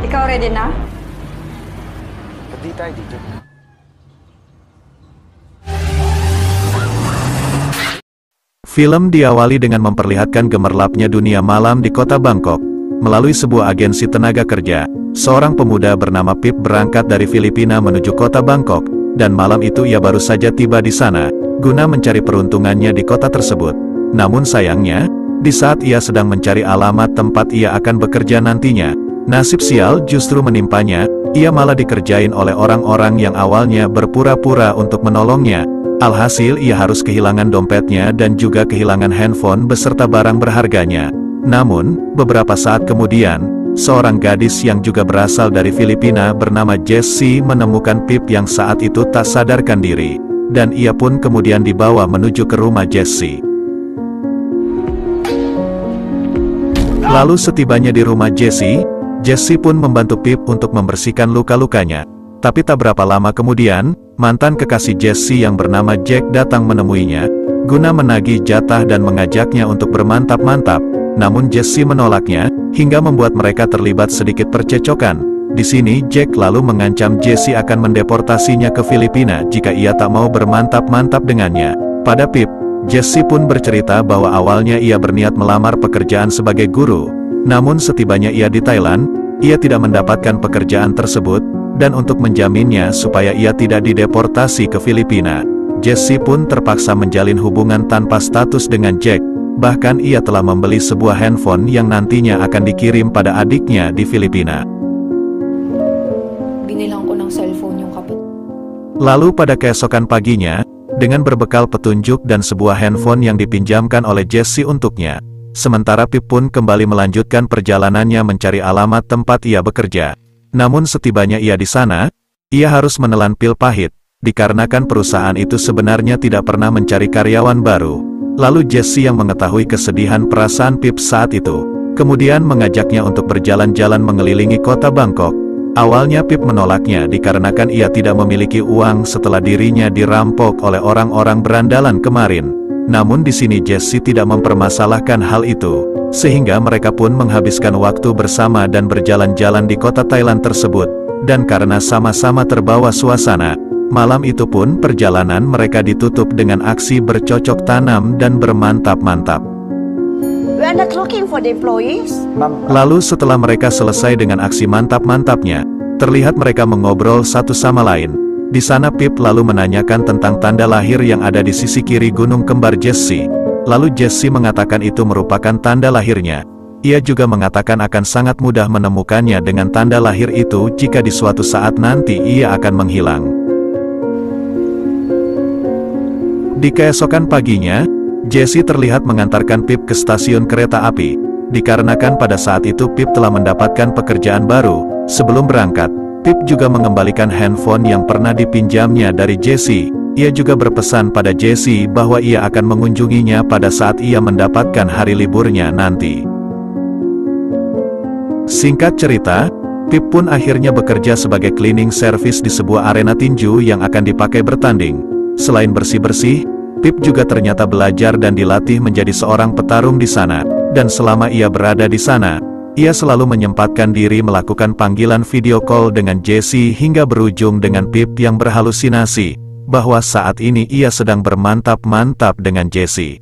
Ikaw ready na? Pati tayo dito. Film diawali dengan memperlihatkan gemerlapnya dunia malam di kota Bangkok. Melalui sebuah agensi tenaga kerja, seorang pemuda bernama Pip berangkat dari Filipina menuju kota Bangkok, dan malam itu ia baru saja tiba di sana, guna mencari peruntungannya di kota tersebut. Namun sayangnya, di saat ia sedang mencari alamat tempat ia akan bekerja nantinya, nasib sial justru menimpanya, ia malah dikerjain oleh orang-orang yang awalnya berpura-pura untuk menolongnya. Alhasil ia harus kehilangan dompetnya dan juga kehilangan handphone beserta barang berharganya. Namun, beberapa saat kemudian, seorang gadis yang juga berasal dari Filipina bernama Jessie menemukan Pip yang saat itu tak sadarkan diri, dan ia pun kemudian dibawa menuju ke rumah Jessie. Lalu setibanya di rumah Jessie, Jessie pun membantu Pip untuk membersihkan luka-lukanya. Tapi tak berapa lama kemudian, mantan kekasih Jessie yang bernama Jack datang menemuinya, guna menagih jatah dan mengajaknya untuk bermantap-mantap. Namun Jessie menolaknya, hingga membuat mereka terlibat sedikit percecokan. Di sini Jack lalu mengancam Jessie akan mendeportasinya ke Filipina jika ia tak mau bermantap-mantap dengannya. Pada Pip, Jessie pun bercerita bahwa awalnya ia berniat melamar pekerjaan sebagai guru. Namun setibanya ia di Thailand, ia tidak mendapatkan pekerjaan tersebut, dan untuk menjaminnya supaya ia tidak dideportasi ke Filipina, Jessie pun terpaksa menjalin hubungan tanpa status dengan Jack. Bahkan ia telah membeli sebuah handphone yang nantinya akan dikirim pada adiknya di Filipina. Binilang ko ng cellphone yung kapatid. Lalu pada keesokan paginya, dengan berbekal petunjuk dan sebuah handphone yang dipinjamkan oleh Jessie untuknya, sementara Pip pun kembali melanjutkan perjalanannya mencari alamat tempat ia bekerja. Namun setibanya ia di sana, ia harus menelan pil pahit, dikarenakan perusahaan itu sebenarnya tidak pernah mencari karyawan baru. Lalu Jessie yang mengetahui kesedihan perasaan Pip saat itu, kemudian mengajaknya untuk berjalan-jalan mengelilingi kota Bangkok. Awalnya Pip menolaknya dikarenakan ia tidak memiliki uang setelah dirinya dirampok oleh orang-orang berandalan kemarin. Namun di sini Jessie tidak mempermasalahkan hal itu, sehingga mereka pun menghabiskan waktu bersama dan berjalan-jalan di kota Thailand tersebut. Dan karena sama-sama terbawa suasana, malam itu pun perjalanan mereka ditutup dengan aksi bercocok tanam dan bermantap-mantap. We are not looking for the employees. Lalu setelah mereka selesai dengan aksi mantap-mantapnya, terlihat mereka mengobrol satu sama lain. Di sana Pip lalu menanyakan tentang tanda lahir yang ada di sisi kiri gunung kembar Jessie. Lalu Jessie mengatakan itu merupakan tanda lahirnya. Ia juga mengatakan akan sangat mudah menemukannya dengan tanda lahir itu jika di suatu saat nanti ia akan menghilang. Di keesokan paginya, Jessie terlihat mengantarkan Pip ke stasiun kereta api. Dikarenakan pada saat itu Pip telah mendapatkan pekerjaan baru, sebelum berangkat, Pip juga mengembalikan handphone yang pernah dipinjamnya dari Jessie. Ia juga berpesan pada Jessie bahwa ia akan mengunjunginya pada saat ia mendapatkan hari liburnya nanti. Singkat cerita, Pip pun akhirnya bekerja sebagai cleaning service di sebuah arena tinju yang akan dipakai bertanding. Selain bersih-bersih, Pip juga ternyata belajar dan dilatih menjadi seorang petarung di sana, dan selama ia berada di sana, ia selalu menyempatkan diri melakukan panggilan video call dengan Jessie hingga berujung dengan Pip yang berhalusinasi bahwa saat ini ia sedang bermantap-mantap dengan Jessie.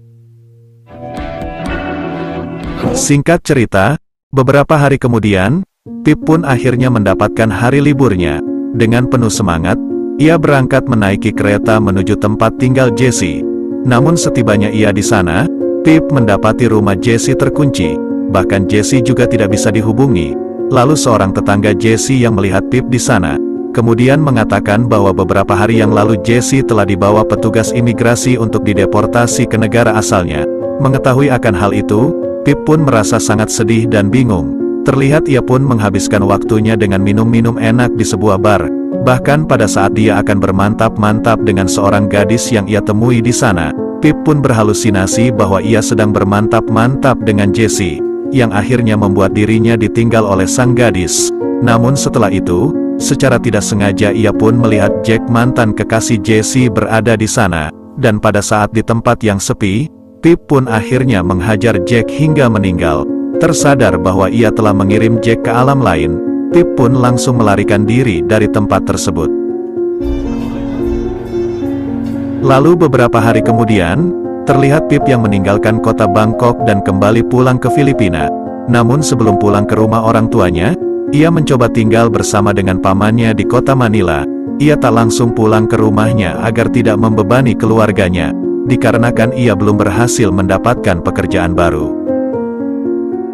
Singkat cerita, beberapa hari kemudian, Pip pun akhirnya mendapatkan hari liburnya. Dengan penuh semangat, ia berangkat menaiki kereta menuju tempat tinggal Jessie. Namun setibanya ia di sana, Pip mendapati rumah Jessie terkunci. Bahkan Jessie juga tidak bisa dihubungi. Lalu seorang tetangga Jessie yang melihat Pip di sana, kemudian mengatakan bahwa beberapa hari yang lalu Jessie telah dibawa petugas imigrasi untuk dideportasi ke negara asalnya. Mengetahui akan hal itu, Pip pun merasa sangat sedih dan bingung. Terlihat ia pun menghabiskan waktunya dengan minum-minum enak di sebuah bar. Bahkan pada saat dia akan bermantap-mantap dengan seorang gadis yang ia temui di sana, Pip pun berhalusinasi bahwa ia sedang bermantap-mantap dengan Jessie, yang akhirnya membuat dirinya ditinggal oleh sang gadis. Namun setelah itu, secara tidak sengaja ia pun melihat Jack, mantan kekasih Jessie, berada di sana, dan pada saat di tempat yang sepi, Pip pun akhirnya menghajar Jack hingga meninggal. Tersadar bahwa ia telah mengirim Jack ke alam lain, Pip pun langsung melarikan diri dari tempat tersebut. Lalu beberapa hari kemudian, terlihat Pip yang meninggalkan kota Bangkok dan kembali pulang ke Filipina. Namun sebelum pulang ke rumah orang tuanya, ia mencoba tinggal bersama dengan pamannya di kota Manila. Ia tak langsung pulang ke rumahnya agar tidak membebani keluarganya, dikarenakan ia belum berhasil mendapatkan pekerjaan baru.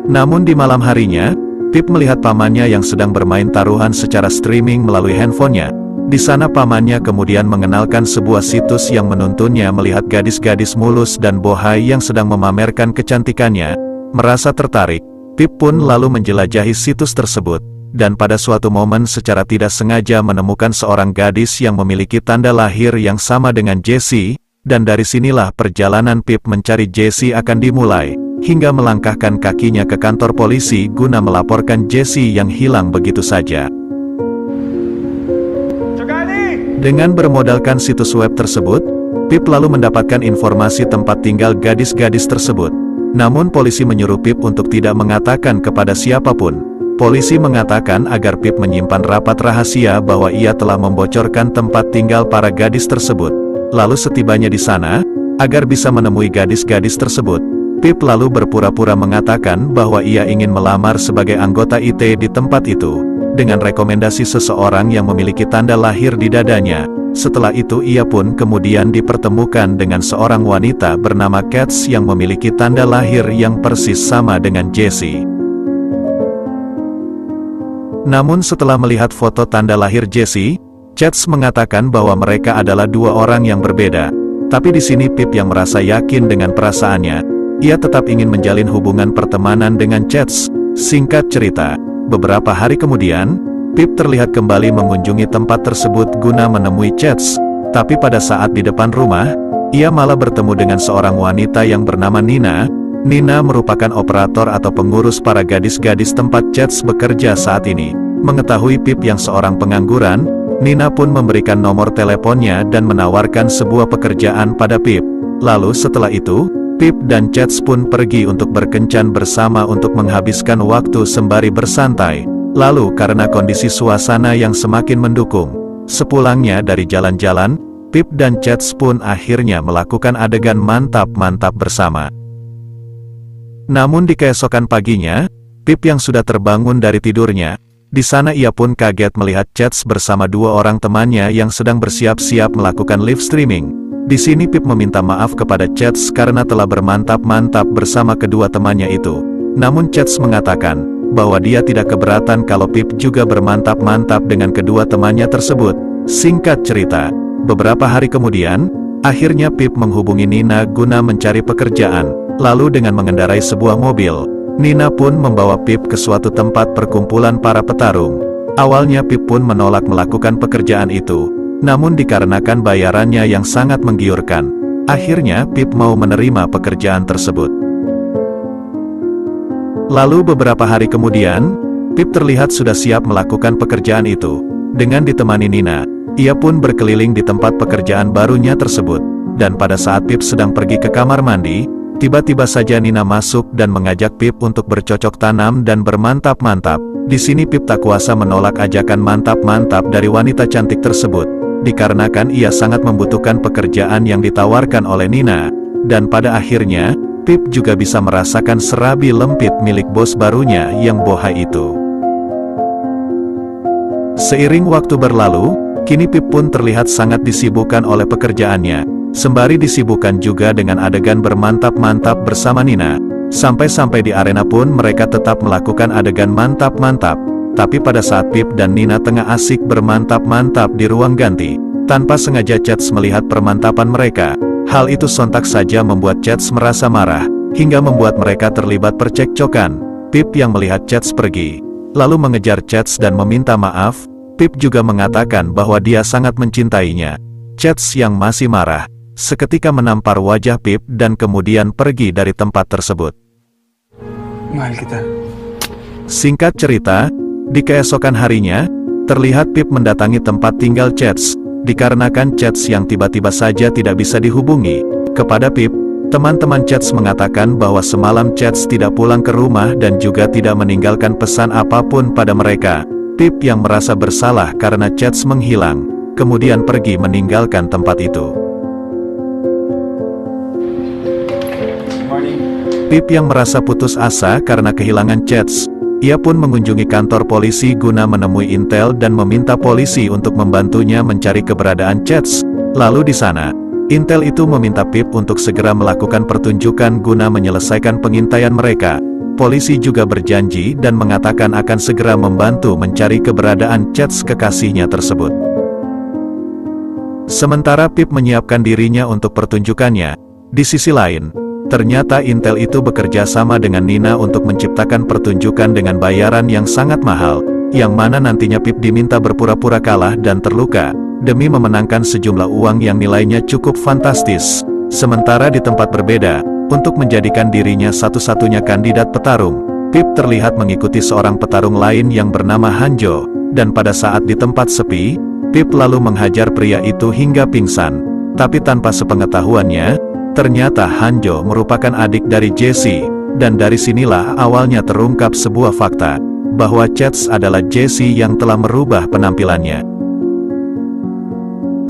Namun di malam harinya, Pip melihat pamannya yang sedang bermain taruhan secara streaming melalui handphonenya. Di sana pamannya kemudian mengenalkan sebuah situs yang menuntunnya melihat gadis-gadis mulus dan bohai yang sedang memamerkan kecantikannya. Merasa tertarik, Pip pun lalu menjelajahi situs tersebut, dan pada suatu momen secara tidak sengaja menemukan seorang gadis yang memiliki tanda lahir yang sama dengan Jessie, dan dari sinilah perjalanan Pip mencari Jessie akan dimulai, hingga melangkahkan kakinya ke kantor polisi guna melaporkan Jessie yang hilang begitu saja. Dengan bermodalkan situs web tersebut, Pip lalu mendapatkan informasi tempat tinggal gadis-gadis tersebut. Namun polisi menyuruh Pip untuk tidak mengatakan kepada siapapun. Polisi mengatakan agar Pip menyimpan rapat rahasia bahwa ia telah membocorkan tempat tinggal para gadis tersebut. Lalu setibanya di sana, agar bisa menemui gadis-gadis tersebut, Pip lalu berpura-pura mengatakan bahwa ia ingin melamar sebagai anggota IT di tempat itu, dengan rekomendasi seseorang yang memiliki tanda lahir di dadanya. Setelah itu ia pun kemudian dipertemukan dengan seorang wanita bernama Cats yang memiliki tanda lahir yang persis sama dengan Jessie. Namun setelah melihat foto tanda lahir Jessie, Cats mengatakan bahwa mereka adalah dua orang yang berbeda. Tapi di sini Pip yang merasa yakin dengan perasaannya. Ia tetap ingin menjalin hubungan pertemanan dengan Cats. Singkat cerita, beberapa hari kemudian, Pip terlihat kembali mengunjungi tempat tersebut guna menemui Cats. Tapi pada saat di depan rumah, ia malah bertemu dengan seorang wanita yang bernama Nina. Nina merupakan operator atau pengurus para gadis-gadis tempat Cats bekerja saat ini. Mengetahui Pip yang seorang pengangguran, Nina pun memberikan nomor teleponnya dan menawarkan sebuah pekerjaan pada Pip. Lalu setelah itu, Pip dan Cats pun pergi untuk berkencan bersama untuk menghabiskan waktu sembari bersantai. Lalu karena kondisi suasana yang semakin mendukung, sepulangnya dari jalan-jalan, Pip dan Cats pun akhirnya melakukan adegan mantap-mantap bersama. Namun di keesokan paginya, Pip yang sudah terbangun dari tidurnya, di sana ia pun kaget melihat Cats bersama dua orang temannya yang sedang bersiap-siap melakukan live streaming. Di sini Pip meminta maaf kepada Cats karena telah bermantap-mantap bersama kedua temannya itu. Namun Cats mengatakan bahwa dia tidak keberatan kalau Pip juga bermantap-mantap dengan kedua temannya tersebut. Singkat cerita, beberapa hari kemudian, akhirnya Pip menghubungi Nina guna mencari pekerjaan. Lalu dengan mengendarai sebuah mobil, Nina pun membawa Pip ke suatu tempat perkumpulan para petarung. Awalnya Pip pun menolak melakukan pekerjaan itu, namun dikarenakan bayarannya yang sangat menggiurkan, akhirnya Pip mau menerima pekerjaan tersebut. Lalu beberapa hari kemudian, Pip terlihat sudah siap melakukan pekerjaan itu. Dengan ditemani Nina, ia pun berkeliling di tempat pekerjaan barunya tersebut. Dan pada saat Pip sedang pergi ke kamar mandi, tiba-tiba saja Nina masuk dan mengajak Pip untuk bercocok tanam dan bermantap-mantap. Di sini Pip tak kuasa menolak ajakan mantap-mantap dari wanita cantik tersebut, dikarenakan ia sangat membutuhkan pekerjaan yang ditawarkan oleh Nina. Dan pada akhirnya, Pip juga bisa merasakan serabi lempit milik bos barunya yang bohai itu. Seiring waktu berlalu, kini Pip pun terlihat sangat disibukkan oleh pekerjaannya, sembari disibukkan juga dengan adegan bermantap-mantap bersama Nina. Sampai-sampai di arena pun mereka tetap melakukan adegan mantap-mantap. Tapi pada saat Pip dan Nina tengah asik bermantap-mantap di ruang ganti, tanpa sengaja Cats melihat permantapan mereka. Hal itu sontak saja membuat Cats merasa marah, hingga membuat mereka terlibat percekcokan. Pip yang melihat Cats pergi, lalu mengejar Cats dan meminta maaf. Pip juga mengatakan bahwa dia sangat mencintainya. Cats yang masih marah, seketika menampar wajah Pip dan kemudian pergi dari tempat tersebut. Mahal kita. Singkat cerita, di keesokan harinya, terlihat Pip mendatangi tempat tinggal Cats. Dikarenakan Cats yang tiba-tiba saja tidak bisa dihubungi. Kepada Pip, teman-teman Cats mengatakan bahwa semalam Cats tidak pulang ke rumah dan juga tidak meninggalkan pesan apapun pada mereka. Pip yang merasa bersalah karena Chats menghilang, kemudian pergi meninggalkan tempat itu. Pip yang merasa putus asa karena kehilangan Chats, ia pun mengunjungi kantor polisi guna menemui Intel dan meminta polisi untuk membantunya mencari keberadaan Chats. Lalu di sana, Intel itu meminta Pip untuk segera melakukan pertunjukan guna menyelesaikan pengintaian mereka. Polisi juga berjanji dan mengatakan akan segera membantu mencari keberadaan Chats kekasihnya tersebut. Sementara Pip menyiapkan dirinya untuk pertunjukannya, di sisi lain, ternyata Intel itu bekerja sama dengan Nina untuk menciptakan pertunjukan dengan bayaran yang sangat mahal, yang mana nantinya Pip diminta berpura-pura kalah dan terluka, demi memenangkan sejumlah uang yang nilainya cukup fantastis. Sementara di tempat berbeda, untuk menjadikan dirinya satu-satunya kandidat petarung, Pip terlihat mengikuti seorang petarung lain yang bernama Hanjo, dan pada saat di tempat sepi, Pip lalu menghajar pria itu hingga pingsan. Tapi tanpa sepengetahuannya, ternyata Hanjo merupakan adik dari Jesse, dan dari sinilah awalnya terungkap sebuah fakta, bahwa Chats adalah Jesse yang telah merubah penampilannya.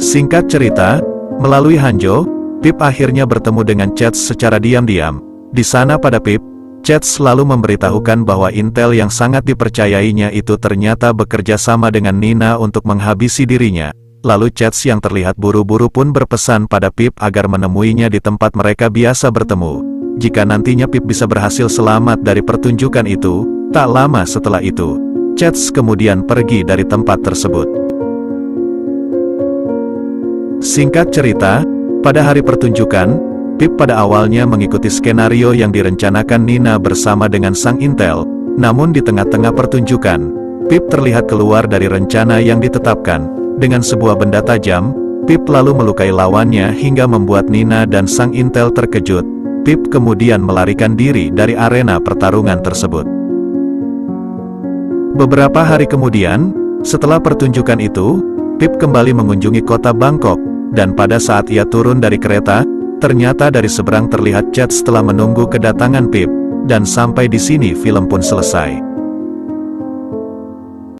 Singkat cerita, melalui Hanjo, Pip akhirnya bertemu dengan Chats secara diam-diam. Di sana pada Pip, Chats selalu memberitahukan bahwa Intel yang sangat dipercayainya itu ternyata bekerja sama dengan Nina untuk menghabisi dirinya. Lalu Chats yang terlihat buru-buru pun berpesan pada Pip agar menemuinya di tempat mereka biasa bertemu. Jika nantinya Pip bisa berhasil selamat dari pertunjukan itu, tak lama setelah itu, Chats kemudian pergi dari tempat tersebut. Singkat cerita, pada hari pertunjukan, Pip pada awalnya mengikuti skenario yang direncanakan Nina bersama dengan sang Intel. Namun di tengah-tengah pertunjukan, Pip terlihat keluar dari rencana yang ditetapkan. Dengan sebuah benda tajam, Pip lalu melukai lawannya hingga membuat Nina dan sang Intel terkejut. Pip kemudian melarikan diri dari arena pertarungan tersebut. Beberapa hari kemudian, setelah pertunjukan itu, Pip kembali mengunjungi kota Bangkok, dan pada saat ia turun dari kereta, ternyata dari seberang terlihat Chats setelah menunggu kedatangan Pip, dan sampai di sini film pun selesai.